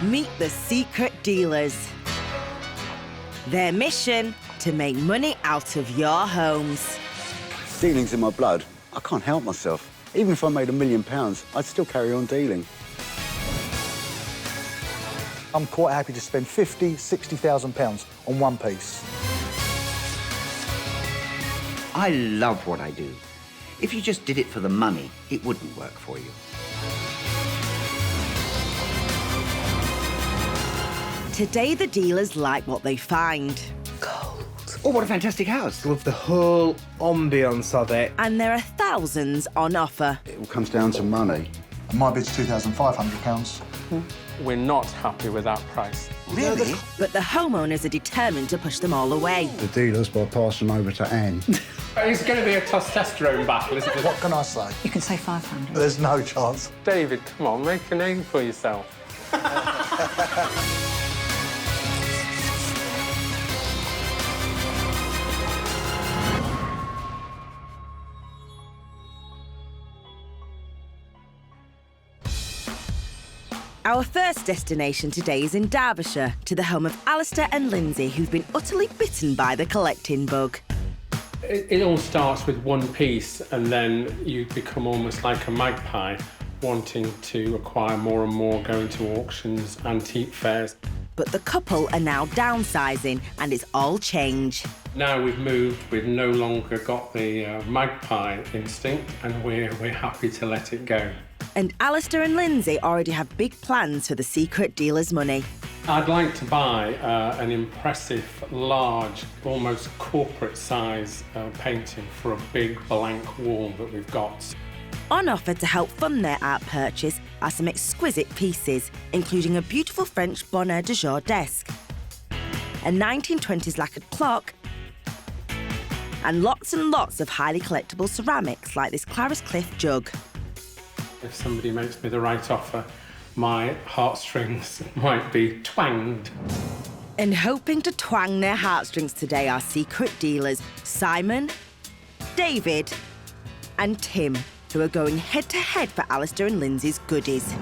Meet the secret dealers. Their mission, to make money out of your homes. Dealing's in my blood. I can't help myself. Even if I made £1 million, I'd still carry on dealing. I'm quite happy to spend £50,000, £60,000 on one piece. I love what I do. If you just did it for the money, it wouldn't work for you. Today, the dealers like what they find. Oh, what a fantastic house. Love the whole ambience of it. And there are thousands on offer. It all comes down to money. And my bid's £2,500. We're not happy with that price. Really? But the homeowners are determined to push them all away. The dealers by passing them over to Anne. It's going to be a testosterone battle, isn't it? What can I say? You can say 500. There's no chance. David, come on, make a name for yourself. Our first destination today is in Derbyshire, to the home of Alistair and Lindsay, who've been utterly bitten by the collecting bug. It all starts with one piece, and then you become almost like a magpie, wanting to acquire more and more, going to auctions, antique fairs. But the couple are now downsizing, and it's all change. Now we've moved, we've no longer got the magpie instinct, and we're happy to let it go. And Alistair and Lindsay already have big plans for the secret dealer's money. I'd like to buy an impressive, large, almost corporate size painting for a big blank wall that we've got. On offer to help fund their art purchase are some exquisite pieces, including a beautiful French Bonheur de Jour desk, a 1920s lacquered clock, and lots of highly collectible ceramics like this Clarice Cliff jug. If somebody makes me the right offer, my heartstrings might be twanged. And hoping to twang their heartstrings today are secret dealers Simon, David, and Tim, who are going head-to-head for Alistair and Lindsay's goodies.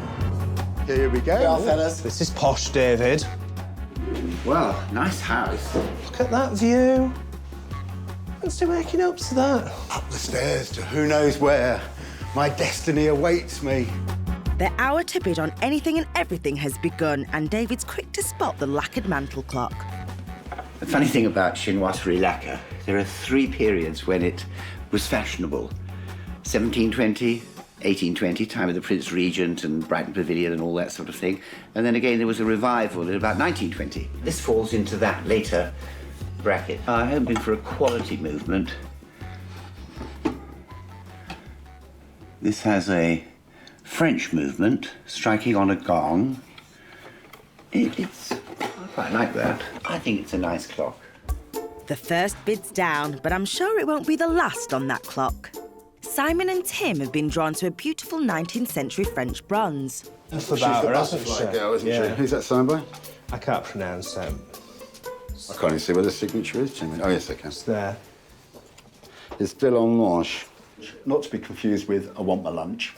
Here we go. fellas. This is posh, David. Well, nice house. Look at that view. What's he waking up to that? Up the stairs to who knows where. My destiny awaits me. Their hour to bid on anything and everything has begun, and David's quick to spot the lacquered mantel clock. The funny thing about chinoiserie lacquer, there are 3 periods when it was fashionable. 1720, 1820, time of the Prince Regent and Brighton Pavilion and all that sort of thing. And then again, there was a revival in about 1920. This falls into that later bracket. I'm hoping for a quality movement. This has a French movement, striking on a gong. I quite like that. I think it's a nice clock. The first bid's down, but I'm sure it won't be the last on that clock. Simon and Tim have been drawn to a beautiful 19th century French bronze. That's She's the butterfly girl, isn't she? Who's that signed by? I can't pronounce it. I can't even see where the signature is, Jimmy. Oh, yes, I can. It's there. It's de la Manche. Not to be confused with I want my lunch.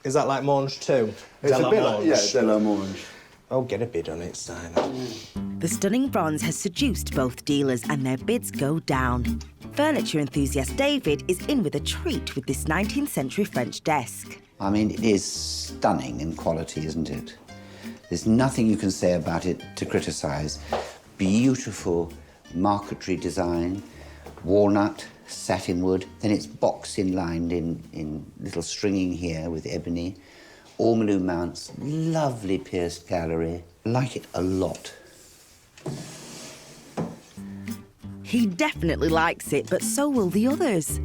Is that like Mange too? It's De la a bit like, Mange. yeah, de la Manche. Oh, get a bid on it, Simon. The stunning bronze has seduced both dealers and their bids go down. Furniture enthusiast David is in with a treat with this 19th century French desk. I mean, it is stunning in quality, isn't it? There's nothing you can say about it to criticise. Beautiful marquetry design, walnut, satin wood, then it's box inlined in little stringing here with ebony, ormolu mounts, lovely pierced gallery. Like it a lot. He definitely likes it, but so will the others.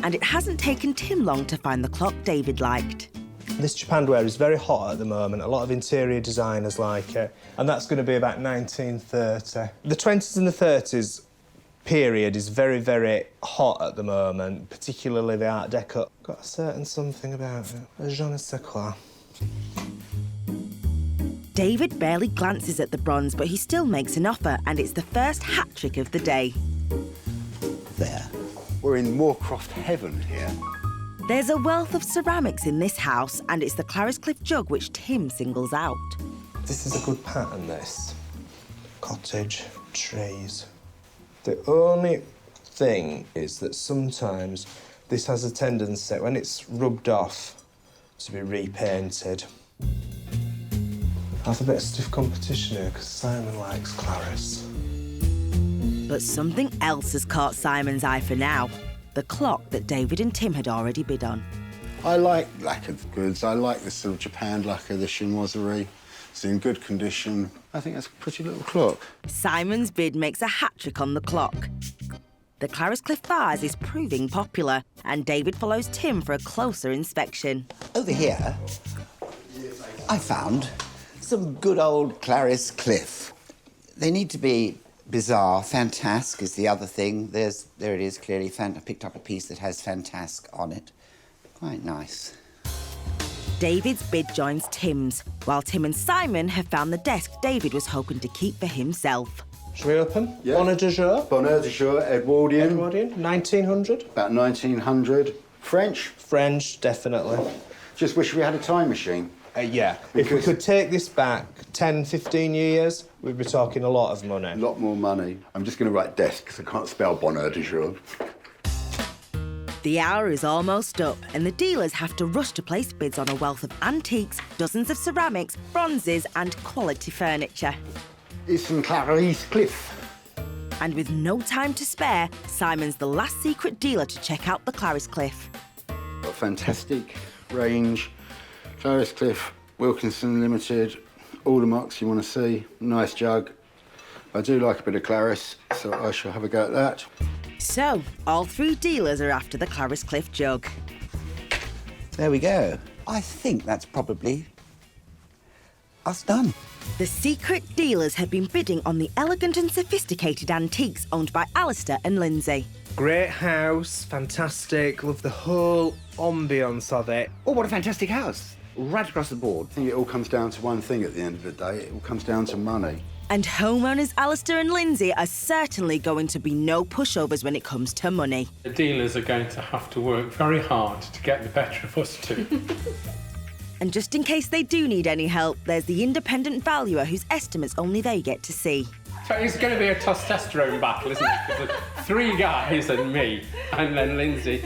And it hasn't taken Tim long to find the clock David liked. This japanned is very hot at the moment. A lot of interior designers like it. And that's going to be about 1930. The 20s and the 30s period is very, very hot at the moment, particularly the Art Deco. Got a certain something about it. Je ne sais quoi. David barely glances at the bronze, but he still makes an offer, and it's the first hat-trick of the day. There. We're in Moorcroft heaven here. There's a wealth of ceramics in this house, and it's the Clarice Cliff jug which Tim singles out. This is a good pattern, this. Cottage, trees. The only thing is that sometimes this has a tendency, when it's rubbed off, to be repainted. I have a bit of stiff competition here because Simon likes Clarice. But something else has caught Simon's eye for now. The clock that David and Tim had already bid on. I like lacquered goods. I like this sort of Japan lacquer, the chinoiserie. It's in good condition. I think that's a pretty little clock. Simon's bid makes a hat-trick on the clock. The Clarice Cliff vase is proving popular, and David follows Tim for a closer inspection. Over here, I found some good old Clarice Cliff. They need to be bizarre. Fantasque is the other thing. There it is, clearly. I picked up a piece that has Fantasque on it. Quite nice. David's bid joins Tim's, while Tim and Simon have found the desk David was hoping to keep for himself. Shall we open? Yeah. Bonheur de Jour. Bonheur de Jour, Edwardian. Edwardian, 1900. About 1900. French. French, definitely. Just wish we had a time machine. Yeah. If we could take this back 10, 15 years, we'd be talking a lot of money. A lot more money. I'm just going to write desk because I can't spell Bonheur de Jour. The hour is almost up, and the dealers have to rush to place bids on a wealth of antiques, dozens of ceramics, bronzes, and quality furniture. It's some Clarice Cliff. And with no time to spare, Simon's the last secret dealer to check out the Clarice Cliff. Got a fantastic range. Clarice Cliff, Wilkinson Limited, all the marks you want to see. Nice jug. I do like a bit of Clarice, so I shall have a go at that. So, all three dealers are after the Clarice Cliff jug. There we go. I think that's probably us done. The secret dealers have been bidding on the elegant and sophisticated antiques owned by Alistair and Lindsay. Great house, fantastic. Love the whole ambience of it. Oh, what a fantastic house. Right across the board. I think it all comes down to one thing at the end of the day. It all comes down to money. And homeowners Alistair and Lindsay are certainly going to be no pushovers when it comes to money. The dealers are going to have to work very hard to get the better of us two. And just in case they do need any help, there's the independent valuer whose estimates only they get to see. So it's going to be a testosterone battle, isn't it? Because three guys and me, and then Lindsay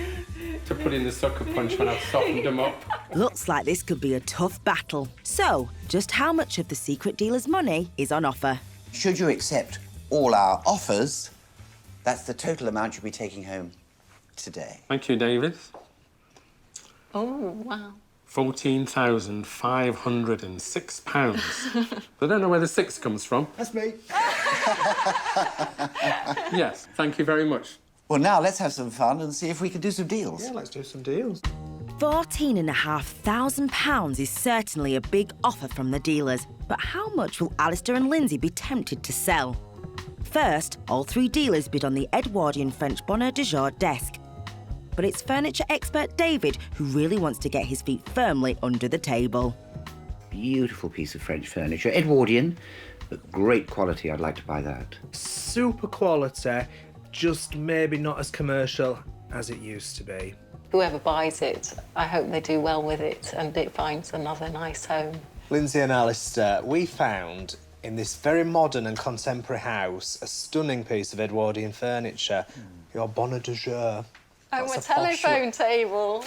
to put in the sucker punch when I've softened them up. Looks like this could be a tough battle. So, just how much of the secret dealer's money is on offer? Should you accept all our offers, that's the total amount you'll be taking home today. Thank you, David. Oh, wow. £14,506. I don't know where the 6 comes from. That's me. Yes, thank you very much. Well, now let's have some fun and see if we can do some deals. Yeah, let's do some deals. £14,500 is certainly a big offer from the dealers, but how much will Alistair and Lindsay be tempted to sell? First, all three dealers bid on the Edwardian French Bonheur de Jour desk. But it's furniture expert David who really wants to get his feet firmly under the table. Beautiful piece of French furniture. Edwardian, but great quality. I'd like to buy that. Super quality, just maybe not as commercial as it used to be. Whoever buys it, I hope they do well with it and it finds another nice home. Lindsay and Alistair, we found in this very modern and contemporary house a stunning piece of Edwardian furniture, your Bonheur de Jour. Oh, That's my a posh telephone table.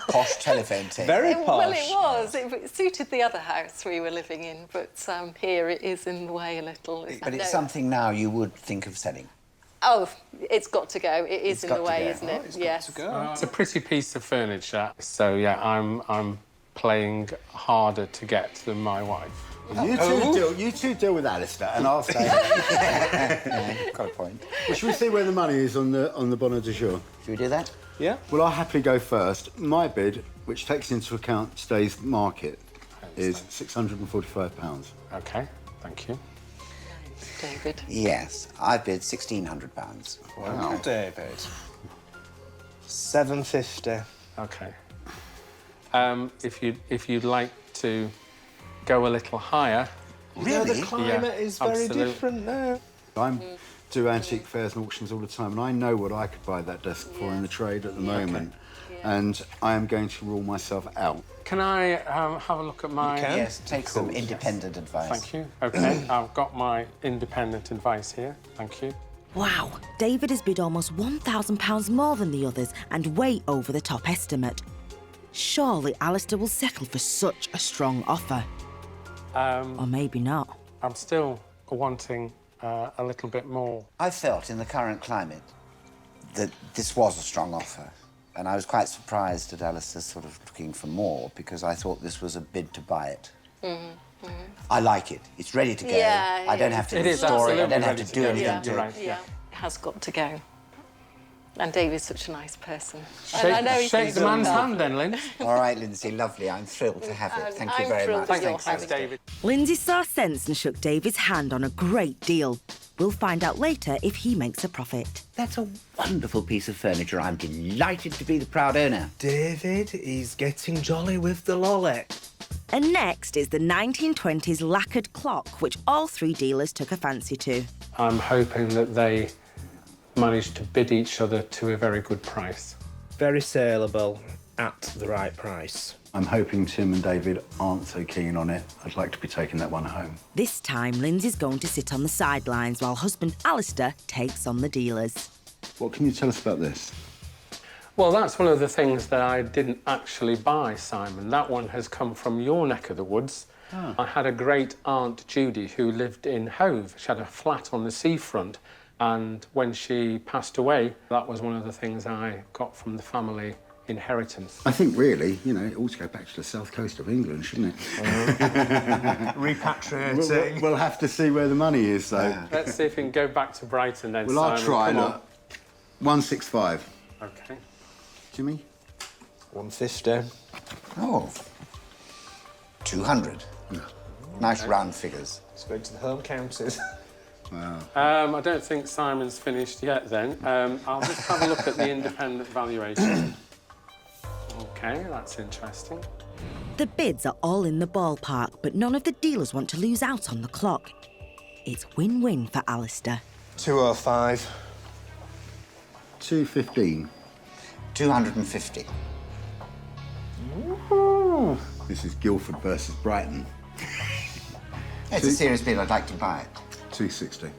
Posh telephone table. Very posh. Well, it was. It suited the other house we were living in, but here it is in the way a little. But it's something now you would think of selling. Oh, it's got to go. It is It's in got the to way, go. isn't it? Yes. It's a pretty piece of furniture, so yeah, I'm playing harder to get than my wife. You two deal with Alistair, and I'll say. Got a point. Well, should we see where the money is on the Bonheur de Jour? Should we do that? Yeah. Well, I'll happily go first. My bid, which takes into account today's market, is £645. OK, thank you. David. Yes, I bid £1,600. Wow, David. £750. OK. If you'd like to go a little higher. Really? The climate is very absolutely. different now. I do antique fairs and auctions all the time, and I know what I could buy that desk for in the trade at the moment. and I am going to rule myself out. Can I have a look at my... Yes, take some independent advice. Thank you. OK, I've got my independent advice here. Thank you. Wow, David has bid almost £1,000 more than the others and way over the top estimate. Surely Alistair will settle for such a strong offer. Or maybe not. I'm still wanting a little bit more. I felt in the current climate that this was a strong offer. And I was quite surprised at Alistair sort of looking for more because I thought this was a bid to buy it. I like it. It's ready to go. Yeah, I don't have to restore it. I don't have to do anything to it. Yeah, it has got to go. And David's such a nice person. Shake the man's hand then, Lynn. All right, Lindsay, lovely. I'm thrilled to have it. Thank you very much. Thanks, David. Lindsay saw sense and shook David's hand on a great deal. We'll find out later if he makes a profit. That's a wonderful piece of furniture. I'm delighted to be the proud owner. David, he's getting jolly with the lolly. And next is the 1920s lacquered clock, which all three dealers took a fancy to. I'm hoping that they managed to bid each other to a very good price. Very saleable at the right price. I'm hoping Tim and David aren't so keen on it. I'd like to be taking that one home. This time, Lindsay's going to sit on the sidelines while husband Alistair takes on the dealers. What can you tell us about this? Well, that's one of the things that I didn't actually buy, Simon. That one has come from your neck of the woods. I had a great aunt, Judy, who lived in Hove. She had a flat on the seafront, and when she passed away, that was one of the things I got from the family inheritance. I think, really, you know, it ought to go back to the south coast of England, shouldn't it? Repatriating. We'll have to see where the money is, though. Let's see if we can go back to Brighton then, Well, I'll Simon. try, Come on. look. 165. OK. Jimmy? 150. Oh, 200. Nice round figures. Let's go to the home counties. Wow. I don't think Simon's finished yet then. I'll just have a look at the independent valuation. OK, that's interesting. The bids are all in the ballpark, but none of the dealers want to lose out on the clock. It's win-win for Alistair. 205. 215. 250. Ooh. This is Guildford versus Brighton. It's a serious bid. I'd like to buy it. 260.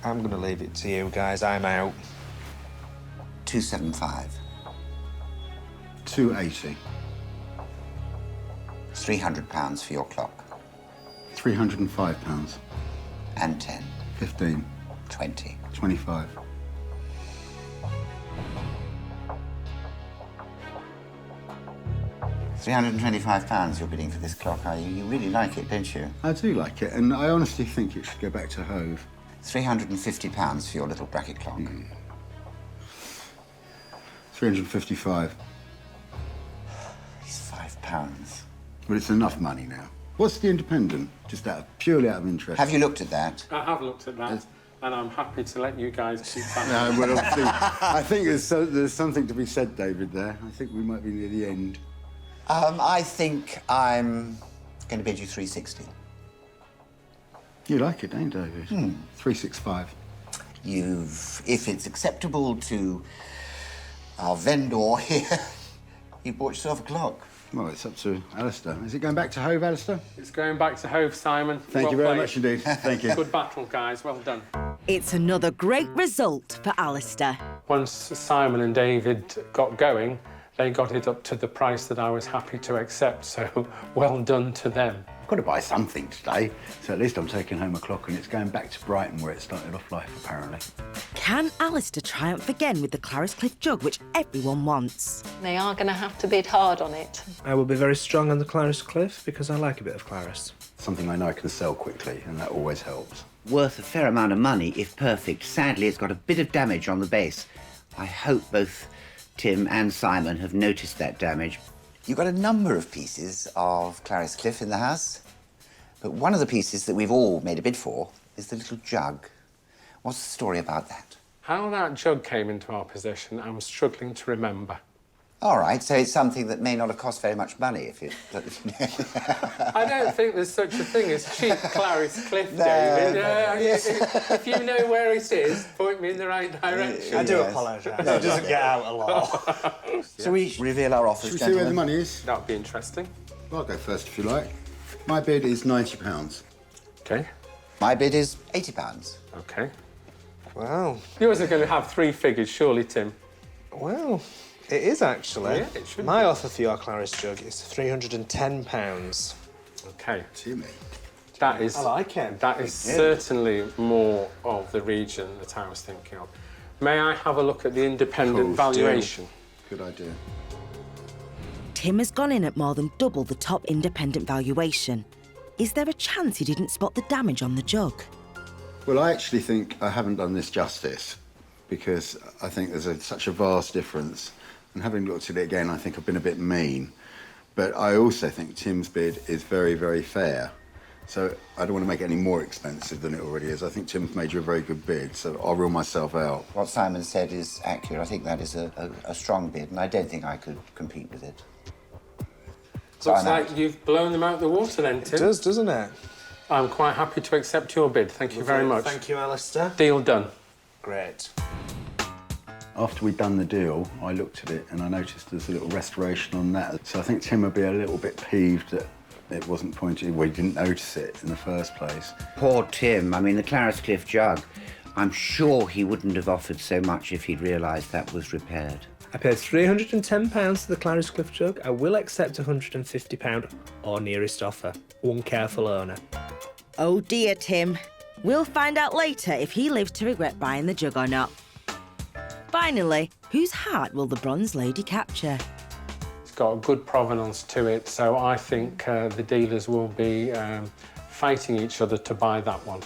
I'm going to leave it to you guys. I'm out. 275. 280. £300 for your clock. £305. And 10. 15. 20. 25. £325 you're bidding for this clock, are you? You really like it, don't you? I do like it, and I honestly think it should go back to Hove. £350 for your little bracket clock. 355. It's £5. But it's enough money now. What's the independent? Just purely out of interest. Have you looked at that? I have looked at that, and I'm happy to let you guys keep that. No, well, I think there's something to be said, David, there. I think we might be near the end. I think I'm going to bid you 360. You like it, don't you, David? 365. If it's acceptable to our vendor here, you bought yourself a clock. Well, it's up to Alistair. Is it going back to Hove, Alistair? It's going back to Hove, Simon. Thank you very much indeed. Thank you. Good battle, guys. Well done. It's another great result for Alistair. Once Simon and David got going, they got it up to the price that I was happy to accept, so well done to them. I've got to buy something today, so at least I'm taking home a clock and it's going back to Brighton where it started off life, apparently. Can Alistair triumph again with the Clarice Cliff jug, which everyone wants? They are going to have to bid hard on it. I will be very strong on the Clarice Cliff because I like a bit of Clarice. Something I know I can sell quickly, and that always helps. Worth a fair amount of money, if perfect. Sadly, it's got a bit of damage on the base. I hope both Tim and Simon have noticed that damage. You've got a number of pieces of Clarice Cliff in the house, but one of the pieces that we've all made a bid for is the little jug. What's the story about that? How that jug came into our possession, I'm struggling to remember. All right, so it's something that may not have cost very much money if you... I don't think there's such a thing as cheap Clarice Cliff, No, David. no. If you know where it is, point me in the right direction. I do Yes. apologise. It doesn't get out a lot. Shall we reveal our offers, Should we see where the gentlemen? money is? That'd be interesting. I'll go first if you like. My bid is £90. OK. My bid is £80. OK. Wow. Yours are going to have 3 figures, surely, Tim. Well, it is actually. Yeah, it should My be. offer for your Clarice jug is £310. OK. Timmy. That is... I like it. That is certainly more of the region that I was thinking of. May I have a look at the independent Cool, deal. valuation? Good idea. Tim has gone in at more than double the top independent valuation. Is there a chance he didn't spot the damage on the jug? Well, I actually think I haven't done this justice because I think there's such a vast difference. And having looked at it again, I think I've been a bit mean. But I also think Tim's bid is very, very fair. So I don't want to make it any more expensive than it already is. I think Tim's made you a very good bid, so I'll rule myself out. What Simon said is accurate. I think that is a strong bid, and I don't think I could compete with it. So Looks I'm out. like you've blown them out of the water then, Tim. It does, doesn't it? I'm quite happy to accept your bid. Thank you very much. Thank you, Alistair. Deal done. Great. After we'd done the deal, I looked at it and I noticed there's a little restoration on that. So I think Tim would be a little bit peeved that it wasn't pointed, well, he didn't notice it in the first place. Poor Tim. I mean, the Clarice Cliff jug. I'm sure he wouldn't have offered so much if he'd realised that was repaired. I paid £310 for the Clarice Cliff jug. I will accept £150 or nearest offer. One careful owner. Oh dear, Tim. We'll find out later if he lives to regret buying the jug or not. Finally, whose heart will the bronze lady capture? It's got a good provenance to it, so I think the dealers will be fighting each other to buy that one.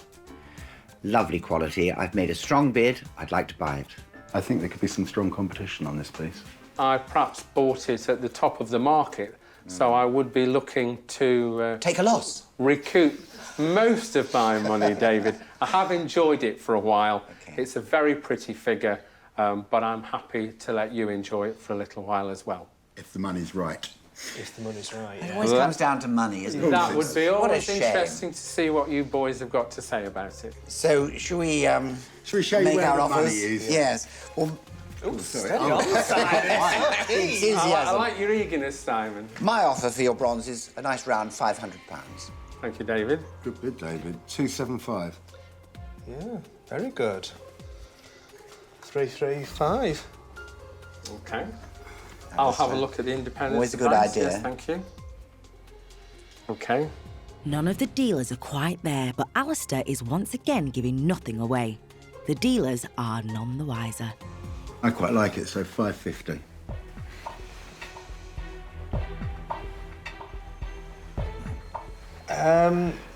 Lovely quality. I've made a strong bid. I'd like to buy it. I think there could be some strong competition on this piece. I perhaps bought it at the top of the market, so I would be looking to Take a loss. recoup most of my money, David. I have enjoyed it for a while. Okay. It's a very pretty figure, but I'm happy to let you enjoy it for a little while as well. If the money's right. If the money's right, It yeah. always comes down to money, isn't it? That would be What a always shame. interesting to see what you boys have got to say about it. So, shall we Shall we show you make where our the offers? money is? Yes. Well, Sorry. I enthusiasm. like your eagerness, Simon. My offer for your bronze is a nice round £500. Thank you, David. Good bid, David. 275. Yeah, very good. 335. OK. I'll have a look at the independent Always a good advance. idea. Yes, thank you. OK. None of the dealers are quite there, but Alistair is once again giving nothing away. The dealers are none the wiser. I quite like it, so 550.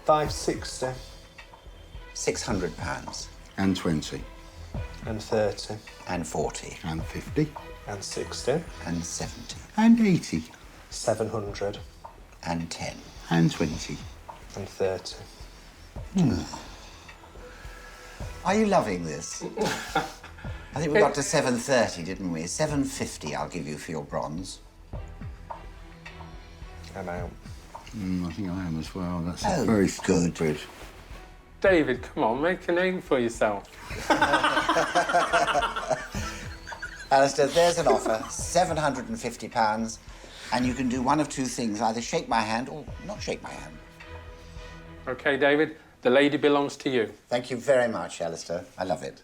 £560 £600 And 20. and 30 and 40 And 50. and 60 and 70 And 80. 700 and 10. And 20. and 30. Are you loving this? I think we got to 730, didn't we? 750 I'll give you for your bronze. I'm out. I think I am as well. That's Oh, a very strong good. bid. David, come on, make a name for yourself. Alistair, there's an offer, £750, and you can do one of two things, either shake my hand or not shake my hand. OK, David, the lady belongs to you. Thank you very much, Alistair. I love it.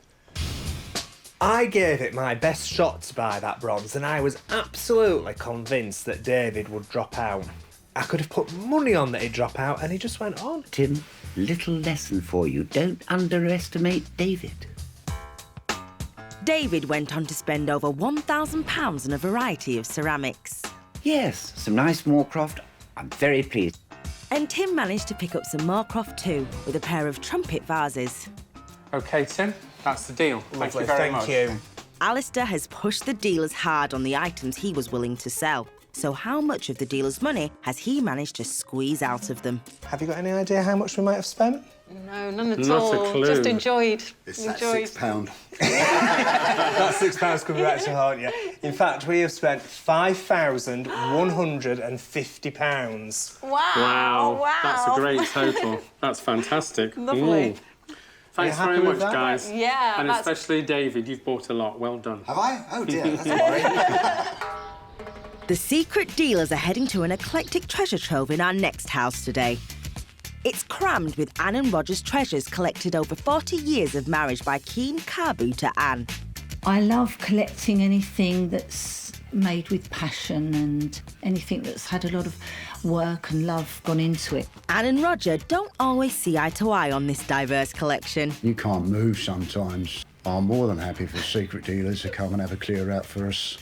I gave it my best shot to buy that bronze, and I was absolutely convinced that David would drop out. I could have put money on that he'd drop out, and he just went on. Tim, little lesson for you. Don't underestimate David. David went on to spend over £1,000 on a variety of ceramics. Yes, some nice Moorcroft. I'm very pleased. And Tim managed to pick up some Moorcroft too, with a pair of trumpet vases. OK, Tim, that's the deal. Thank you very much. Thank you. Alistair has pushed the dealers hard on the items he was willing to sell. So how much of the dealers' money has he managed to squeeze out of them? Have you got any idea how much we might have spent? No, none at Not a all. clue. Just enjoyed. It's that enjoyed. £6. That £6 could be back to haunt you. In fact, we have spent £5,150. Wow. Wow. That's a great total. That's fantastic. Lovely. Thanks happy very with much, that? guys. Yeah, And that's- especially David, you've bought a lot. Well done. Have I? Oh dear, that's a worry. The secret dealers are heading to an eclectic treasure trove in our next house today. It's crammed with Anne and Roger's treasures collected over 40 years of marriage by Keen Kabu to Anne. I love collecting anything that's made with passion and anything that's had a lot of work and love gone into it. Anne and Roger don't always see eye to eye on this diverse collection. You can't move sometimes. I'm more than happy for secret dealers to come and have a clear out for us.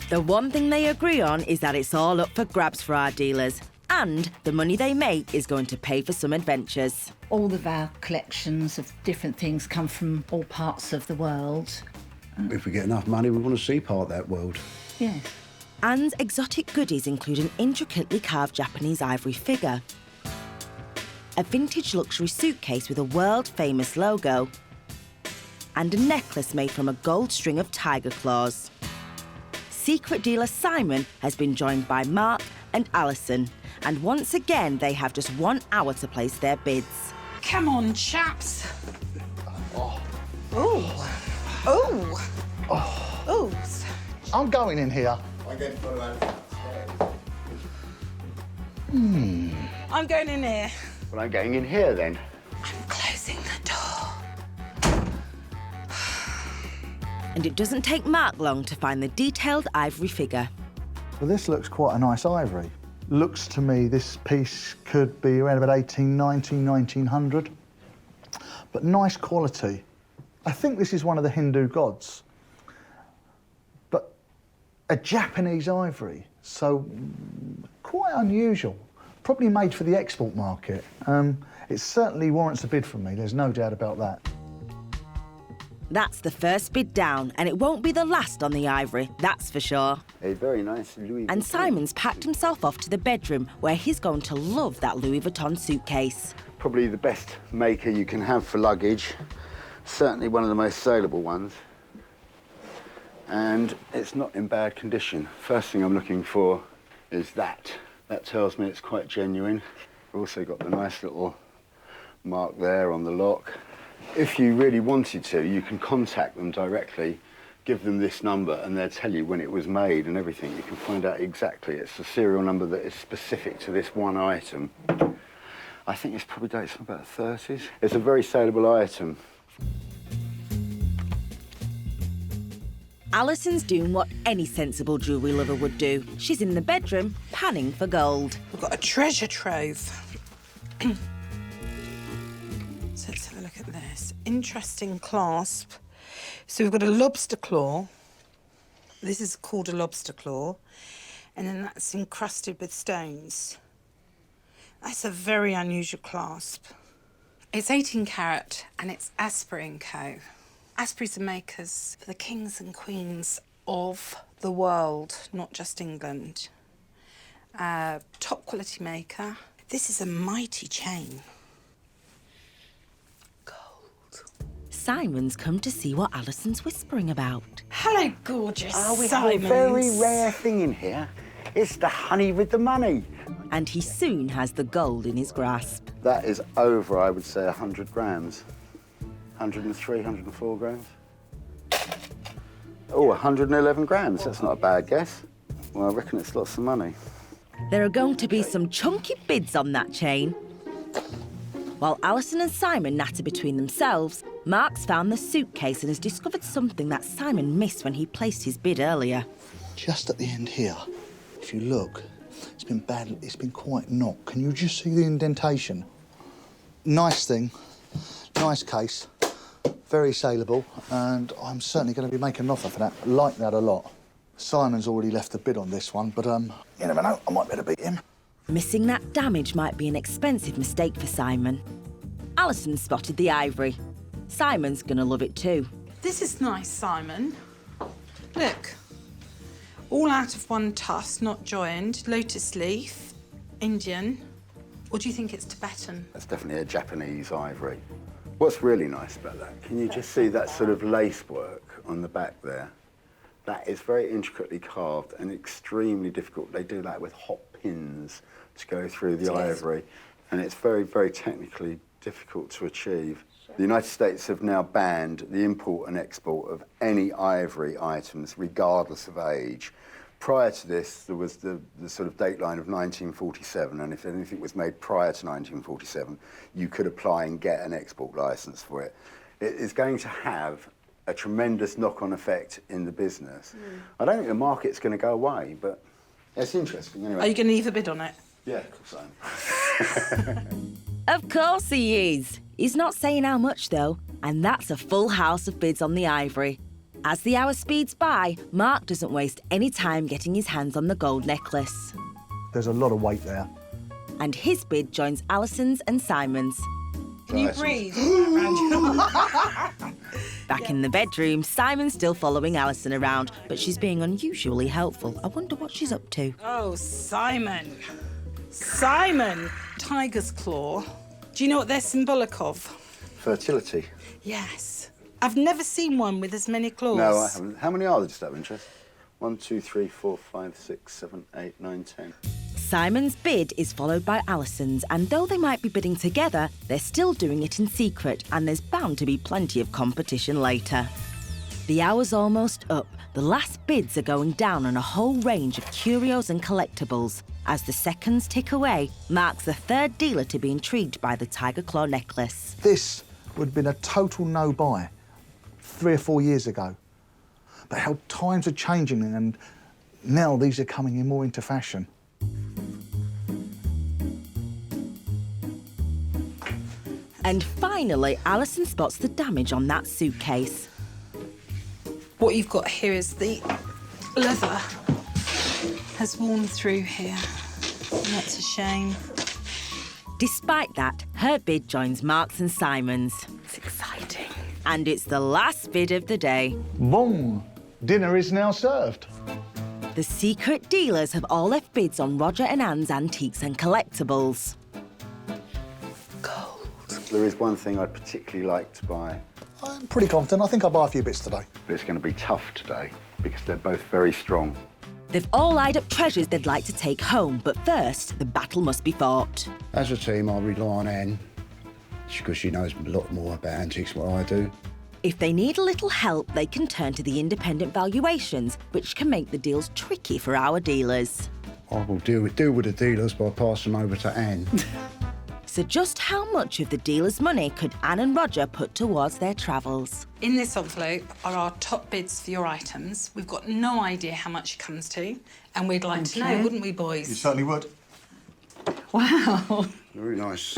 The one thing they agree on is that it's all up for grabs for our dealers, and the money they make is going to pay for some adventures. All of our collections of different things come from all parts of the world. If we get enough money, we want to see part of that world. Yeah. Anne's exotic goodies include an intricately carved Japanese ivory figure, a vintage luxury suitcase with a world-famous logo, and a necklace made from a gold string of tiger claws. Secret dealer Simon has been joined by Mark and Alison, and once again they have just 1 hour to place their bids. Come on, chaps. Oh. Oh. Oh. I'm going in here. I'm going in here. Well, I'm going in here then. I'm closing the door. And it doesn't take Mark long to find the detailed ivory figure. Well, this looks quite a nice ivory. Looks to me this piece could be around about 1890, 1900. But nice quality. I think this is one of the Hindu gods. But a Japanese ivory, so quite unusual. Probably made for the export market. It certainly warrants a bid from me, there's no doubt about that. That's the first bid down, and it won't be the last on the ivory, that's for sure. A very nice Louis And Vuitton. Simon's packed himself off to the bedroom, where he's going to love that Louis Vuitton suitcase. Probably the best maker you can have for luggage. Certainly one of the most saleable ones. And it's not in bad condition. First thing I'm looking for is that. That tells me it's quite genuine. We've also got the nice little mark there on the lock. If you really wanted to, you can contact them directly, give them this number, and they'll tell you when it was made and everything. You can find out exactly. It's the serial number that is specific to this one item. I think it's probably dates from about the 30s. It's a very saleable item. Alison's doing what any sensible jewellery lover would do. She's in the bedroom, panning for gold. We've got a treasure trove. So let's have a look at this. Interesting clasp. So we've got a lobster claw. This is called a lobster claw. And then that's encrusted with stones. That's a very unusual clasp. It's 18 carat and it's Asprey & Co. Asprey's the makers for the kings and queens of the world, not just England. Top quality maker. This is a mighty chain. Gold. Simon's come to see what Alison's whispering about. Hello, gorgeous We have a Simons. very rare thing in here. It's the honey with the money. And he soon has the gold in his grasp. That is over, I would say, 100 grams. 103, 104 grams. Oh, 111 grams. That's not a bad guess. Well, I reckon it's lots of money. There are going to be some chunky bids on that chain. While Alison and Simon natter between themselves, Mark's found the suitcase and has discovered something that Simon missed when he placed his bid earlier. Just at the end here, if you look, it's been quite knocked. Can you just see the indentation? Nice thing, nice case, very saleable, and I'm certainly going to be making an offer for that. I like that a lot. Simon's already left a bid on this one, but you never know, I might be able to beat him. Missing that damage might be an expensive mistake for Simon. Alison spotted the ivory. Simon's gonna love it too. This is nice, Simon. Look. All out of one tusk, not joined. Lotus leaf. Indian. Or do you think it's Tibetan? That's definitely a Japanese ivory. What's really nice about that, can you just see that sort of lace work on the back there? That is very intricately carved and extremely difficult. They do that with hot pins to go through the ivory, and it's very, very technically difficult to achieve. The United States have now banned the import and export of any ivory items, regardless of age. Prior to this, there was the sort of dateline of 1947, and if anything was made prior to 1947, you could apply and get an export license for it. It is going to have a tremendous knock-on effect in the business. I don't think the market's going to go away, but it's interesting anyway. Are you going to leave a bid on it? Yeah, of course I am. Of course he is. He's not saying how much, though, and that's a full house of bids on the ivory. As the hour speeds by, Mark doesn't waste any time getting his hands on the gold necklace. There's a lot of weight there. And his bid joins Alison's and Simon's. Can you breathe? Back in the bedroom, Simon's still following Alison around, but she's being unusually helpful. I wonder what she's up to. Oh, Simon. Simon! Tiger's claw. Do you know what they're symbolic of? Fertility. Yes. I've never seen one with as many claws. No, I haven't. How many are there, just out of interest? 1, 2, 3, 4, 5, 6, 7, 8, 9, 10. Simon's bid is followed by Alison's, and though they might be bidding together, they're still doing it in secret, and there's bound to be plenty of competition later. The hour's almost up. The last bids are going down on a whole range of curios and collectibles. As the seconds tick away, Mark's the third dealer to be intrigued by the tiger claw necklace. This would have been a total no-buy 3 or 4 years ago. But how times are changing, and now these are coming in more into fashion. And finally, Alison spots the damage on that suitcase. What you've got here is the leather has worn through here. And that's a shame. Despite that, her bid joins Mark's and Simon's. It's exciting. And it's the last bid of the day. Boom! Dinner is now served. The secret dealers have all left bids on Roger and Anne's antiques and collectibles. Gold. There is one thing I'd particularly like to buy. I'm pretty confident. I think I'll buy a few bits today. But it's going to be tough today because they're both very strong. They've all lined up treasures they'd like to take home, but first, the battle must be fought. As a team, I rely on Anne, because she knows a lot more about antiques than what I do. If they need a little help, they can turn to the independent valuations, which can make the deals tricky for our dealers. I will deal with the dealers by passing them over to Anne. So just how much of the dealers' money could Anne and Roger put towards their travels? In this envelope are our top bids for your items. We've got no idea how much it comes to, and we'd like to know, wouldn't we, boys? You certainly would. Wow. Very nice.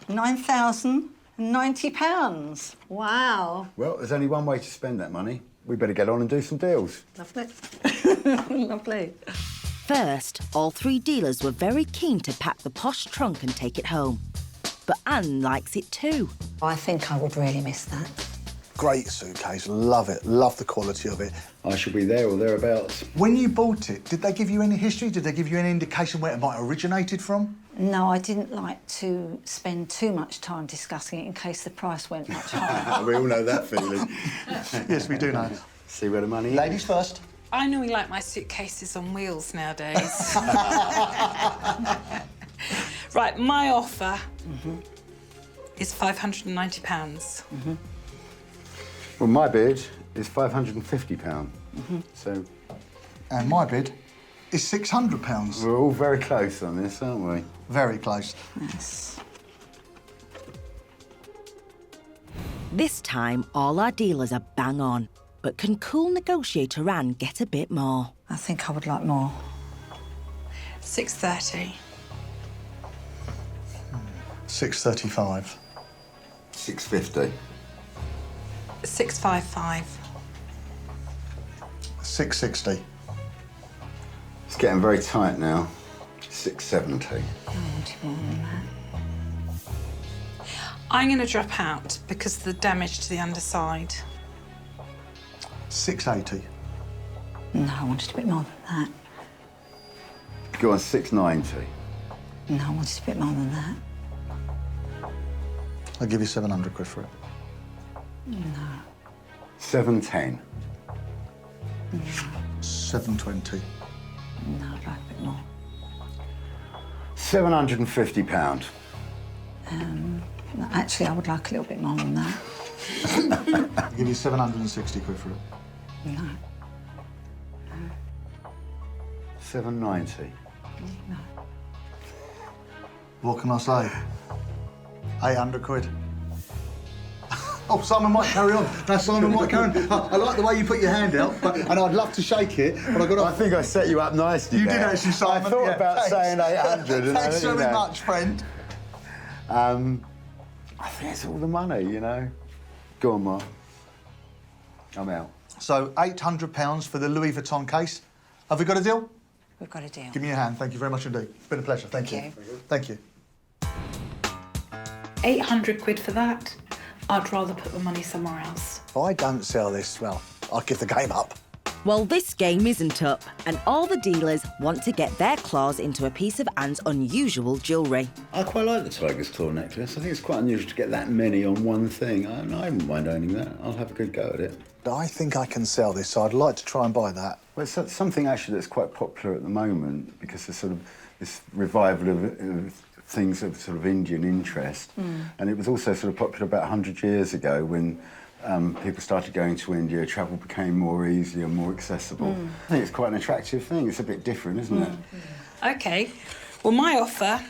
£9,090. Wow. Well, there's only one way to spend that money. We better get on and do some deals. Lovely. Lovely. First, all three dealers were very keen to pack the posh trunk and take it home. But Anne likes it too. I think I would really miss that. Great suitcase, love it, love the quality of it. I shall be there or thereabouts. When you bought it, did they give you any history? Did they give you any indication where it might have originated from? No, I didn't like to spend too much time discussing it in case the price went much higher. We all know that feeling. Yes, we do know. See where the money is. Ladies first. I normally like my suitcases on wheels nowadays. Right, my offer is £590. Well, my bid is £550. So And my bid is £600. we're all very close on this, aren't we? Very close. Yes. This time, all our dealers are bang on. But can cool negotiator Anne get a bit more? I think I would like more. £630. £635. £650. £655. £660. It's getting very tight now. £670. I'm going to drop out because of the damage to the underside. £680. No, I wanted a bit more than that. Go on, £690. No, I wanted a bit more than that. I'll give you £700 for it. No. £710. 720. No, I'd like a bit more. £750. No, actually, I would like a little bit more than that. I'll give you 760 quid for it. No. 790. No. What can I say? 800 quid. Oh, Simon might carry on. No, Simon might carry on. I like the way you put your hand out, and I'd love to shake it, but I've got to... I think I set you up nicely. You there. did actually, Simon. I thought Yeah, about thanks. saying 800. And Thanks very much, friend. I think it's all the money, you know. Go on, Mark. I'm out. So, £800 for the Louis Vuitton case. Have we got a deal? We've got a deal. Give me your hand. Thank you very much indeed. It's been a pleasure. Thank you. Thank you. 800 quid for that. I'd rather put the money somewhere else. If I don't sell this, well, I'll give the game up. Well, this game isn't up, and all the dealers want to get their claws into a piece of Anne's unusual jewellery. I quite like the tiger's claw necklace. I think it's quite unusual to get that many on one thing. I wouldn't mind owning that. I'll have a good go at it. I think I can sell this, so I'd like to try and buy that. Well, it's something actually that's quite popular at the moment because there's sort of this revival of things of sort of Indian interest. And it was also sort of popular about 100 years ago when people started going to India, travel became more easy and more accessible. I think it's quite an attractive thing. It's a bit different, isn't it? OK. Well, my offer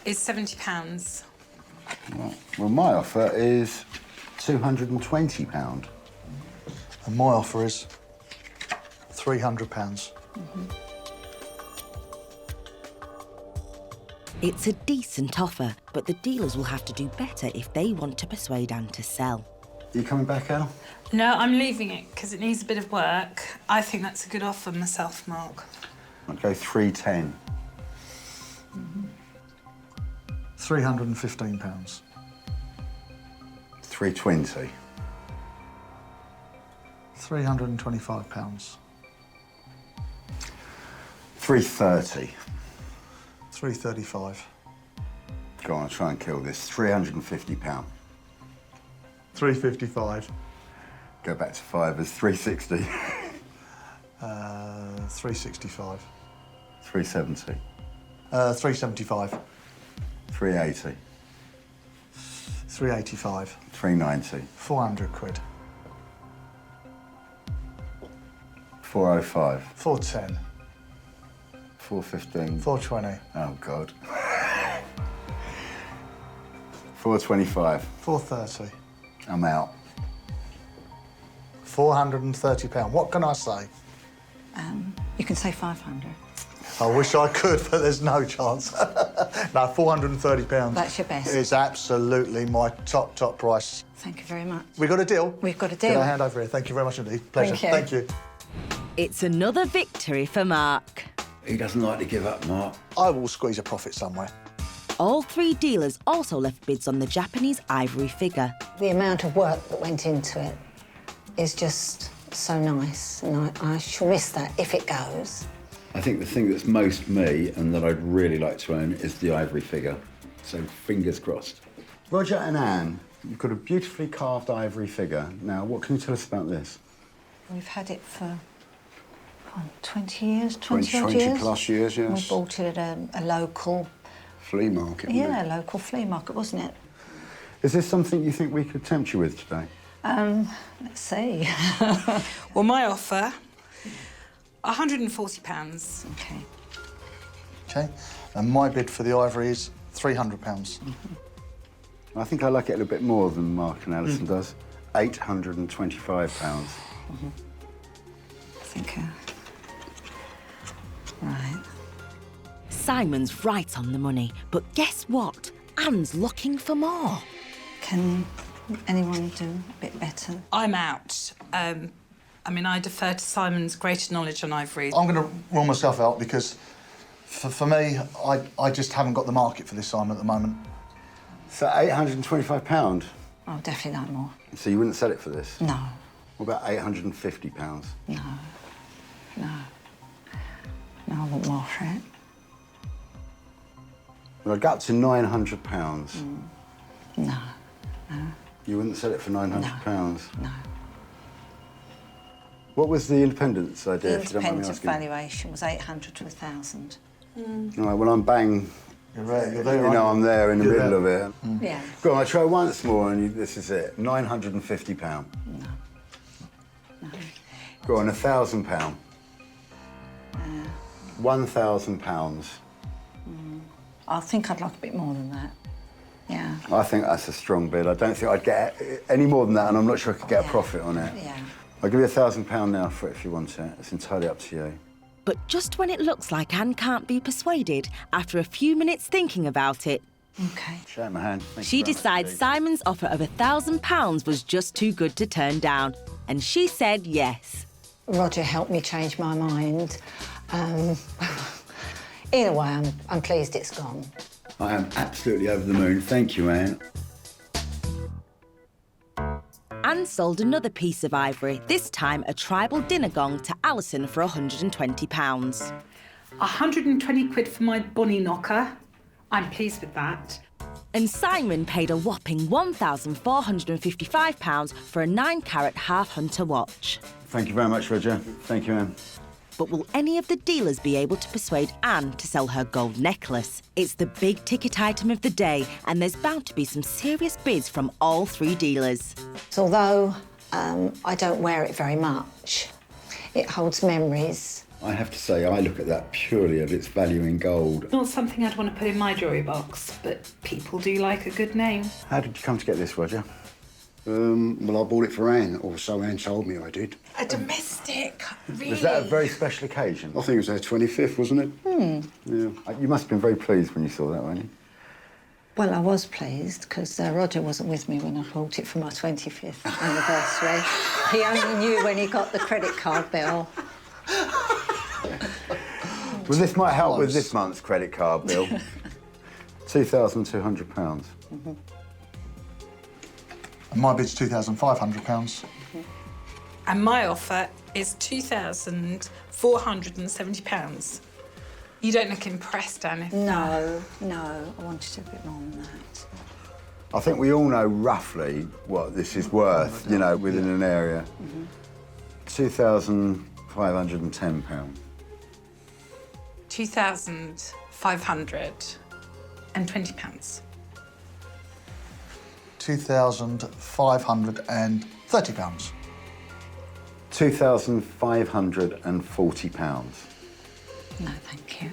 is £70. Right. Well, my offer is £220. And my offer is £300. It's a decent offer, but the dealers will have to do better if they want to persuade Anne to sell. Are you coming back, Al? No, I'm leaving it because it needs a bit of work. I think that's a good offer myself, Mark. I'd go 310. £315. 320. £325. 330. 335. Go on, I'll try and kill this. £350. 355. Go back to fivers. 360. 365. 370. 375. 380. 385. 390. 400 quid. 405. 410. 415. 420. Oh, God. 425. 430. I'm out. £430. What can I say? You can say 500. I wish I could, but there's no chance. No, £430. That's your best. Is absolutely my top price. Thank you very much. We got a deal? We've got a Get deal. a hand over here. Thank you very much indeed. Pleasure. Thank you. It's another victory for Mark. He doesn't like to give up, Mark. I will squeeze a profit somewhere. All three dealers also left bids on the Japanese ivory figure. The amount of work that went into it is just so nice, and I shall miss that if it goes. I think the thing that's most me and that I'd really like to own is the ivory figure. So fingers crossed. Roger and Anne, you've got a beautifully carved ivory figure. Now, what can you tell us about this? We've had it for 20 years, 20 odd 20 years. plus years, yes. We bought it at a local... Flea market, wasn't Yeah, it? a local flea market, wasn't it? Is this something you think we could tempt you with today? Let's see. Well, my offer, £140. OK. OK. And my bid for the ivory is £300. I think I like it a little bit more than Mark and Alison does. £825. I think... Right. Simon's right on the money, but guess what? Anne's looking for more. Can anyone do a bit better? I'm out. I mean, I defer to Simon's greater knowledge on ivory. I'm going to rule myself out because, for me, I just haven't got the market for this, Simon, at the moment. So £825? Oh, definitely like more. So you wouldn't sell it for this? No. What about £850? No. No. No, I want more for it. Well, I'd go up to £900. No. No. You wouldn't sell it for £900? No. What was the independence idea? The if you don't mind me independent asking? valuation was 800 to 1,000. All right, well, I'm bang. You're there, You know, I'm there in the middle of it. Yeah. Go on, I try once more, and this is it. £950. No. Go on, £1,000. £1,000. I think I'd like a bit more than that. Yeah. I think that's a strong bid. I don't think I'd get any more than that, and I'm not sure I could get a profit on it. Yeah. I'll give you £1,000 now for it if you want it. It's entirely up to you. But just when it looks like Anne can't be persuaded, after a few minutes thinking about it, Okay. Shake my hand. Thank she you very much decides indeed. Simon's offer of £1,000 was just too good to turn down. And she said yes. Roger helped me change my mind. Either way, I'm pleased it's gone. I am absolutely over the moon. Thank you, Anne. Anne sold another piece of ivory, this time a tribal dinner gong to Alison for £120. 120 quid for my bunny knocker. I'm pleased with that. And Simon paid a whopping £1,455 for a 9-carat half-hunter watch. Thank you very much, Roger. Thank you, Anne. But will any of the dealers be able to persuade Anne to sell her gold necklace? It's the big ticket item of the day, and there's bound to be some serious bids from all 3 dealers. So although I don't wear it very much, it holds memories. I have to say, I look at that purely of its value in gold. Not something I'd want to put in my jewellery box, but people do like a good name. How did you come to get this, Roger? Well, I bought it for Anne, or so Anne told me I did. A domestic, really. Was that a very special occasion? I think it was her 25th, wasn't it? Yeah. You must have been very pleased when you saw that, weren't you? Well, I was pleased because Roger wasn't with me when I bought it for my 25th anniversary. He only knew when he got the credit card bill. Well, this might help with this month's credit card bill. £2,200. And my bid's £2,500. And my offer is £2,470. You don't look impressed, Anne. No, I wanted a bit more than that. I think we all know roughly what this is worth, you know, within an area. £2,510. £2,520. £2,530. £2,540. No, thank you.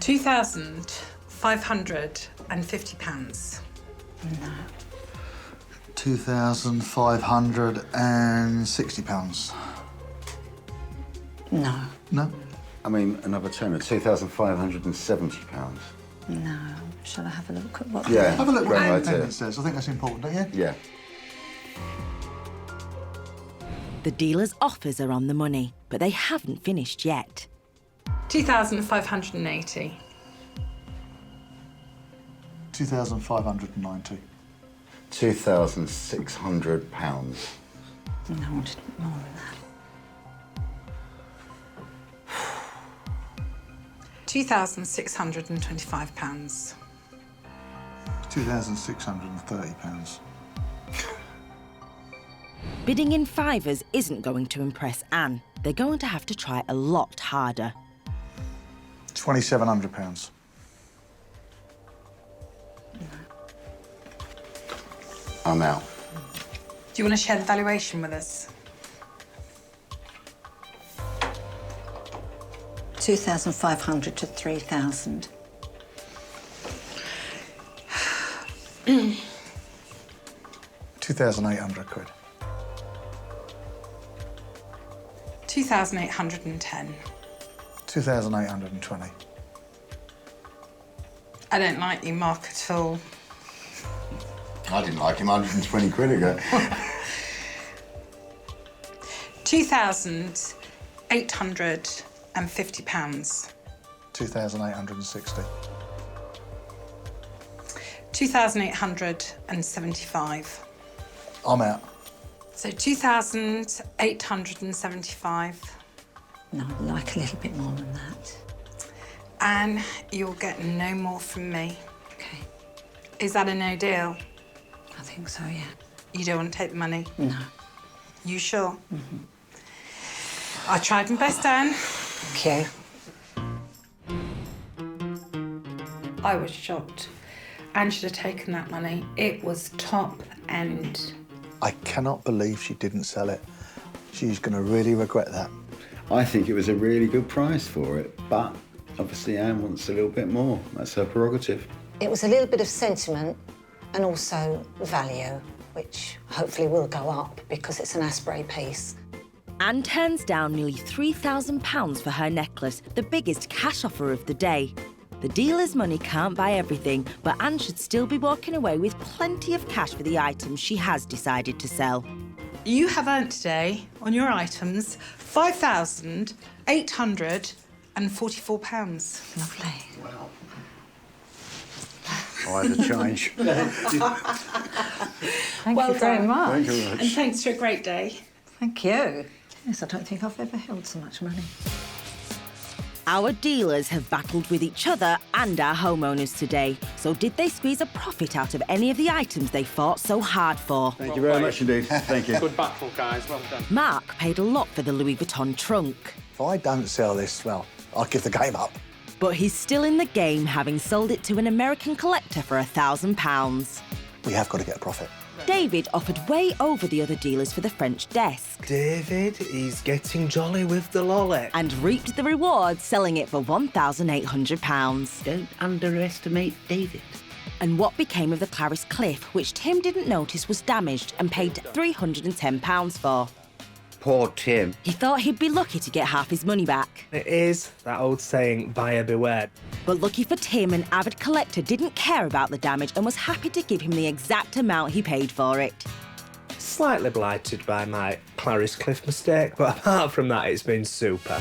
£2,550. No. £2,560. No. No? I mean, another tenner, £2,570. No. Shall I have a look at what... Yeah. Have a look what Great the idea. independent says. I think that's important, don't you? Yeah. The dealers' offers are on the money, but they haven't finished yet. £2,580. £2,590. £2,600. No, I wanted a bit more than that. £2,625. £2,630. Bidding in fivers isn't going to impress Anne. They're going to have to try a lot harder. £2,700. I'm out. Do you want to share the valuation with us? 2,500 to 3,000. £2,800. 2,810. 2,820. I don't like you, Mark, at all. I didn't like him 120 quid ago. £2,850. £2,860. 2,875. I'm out. So 2,875. No, I'd like a little bit more than that. And you'll get no more from me. OK. Is that a no deal? I think so, yeah. You don't want to take the money? No. You sure? I tried my best, Anne. Thank you. I was shocked. Anne should have taken that money. It was top end. I cannot believe she didn't sell it. She's going to really regret that. I think it was a really good price for it, but obviously Anne wants a little bit more. That's her prerogative. It was a little bit of sentiment and also value, which hopefully will go up because it's an Asprey piece. Anne turns down nearly £3,000 for her necklace, the biggest cash offer of the day. The dealer's money can't buy everything, but Anne should still be walking away with plenty of cash for the items she has decided to sell. You have earned today, on your items, £5,844. Lovely. Wow. I had a change. Thank Well you very done. much. Thank you very much. And thanks for a great day. Thank you. Yes, I don't think I've ever held so much money. Our dealers have battled with each other and our homeowners today. So did they squeeze a profit out of any of the items they fought so hard for? Thank you very much indeed. Thank you. Good battle, guys. Well done. Mark paid a lot for the Louis Vuitton trunk. If I don't sell this, well, I'll give the game up. But he's still in the game, having sold it to an American collector for £1,000. We have got to get a profit. David offered way over the other dealers for the French desk. David, he's getting jolly with the lolly. And reaped the reward, selling it for £1,800. Don't underestimate David. And what became of the Clarice Cliff, which Tim didn't notice was damaged and paid £310 for? Poor Tim. He thought he'd be lucky to get half his money back. It is that old saying, buyer beware. But lucky for Tim, an avid collector didn't care about the damage and was happy to give him the exact amount he paid for it. Slightly blighted by my Clarice Cliff mistake, but apart from that, it's been super.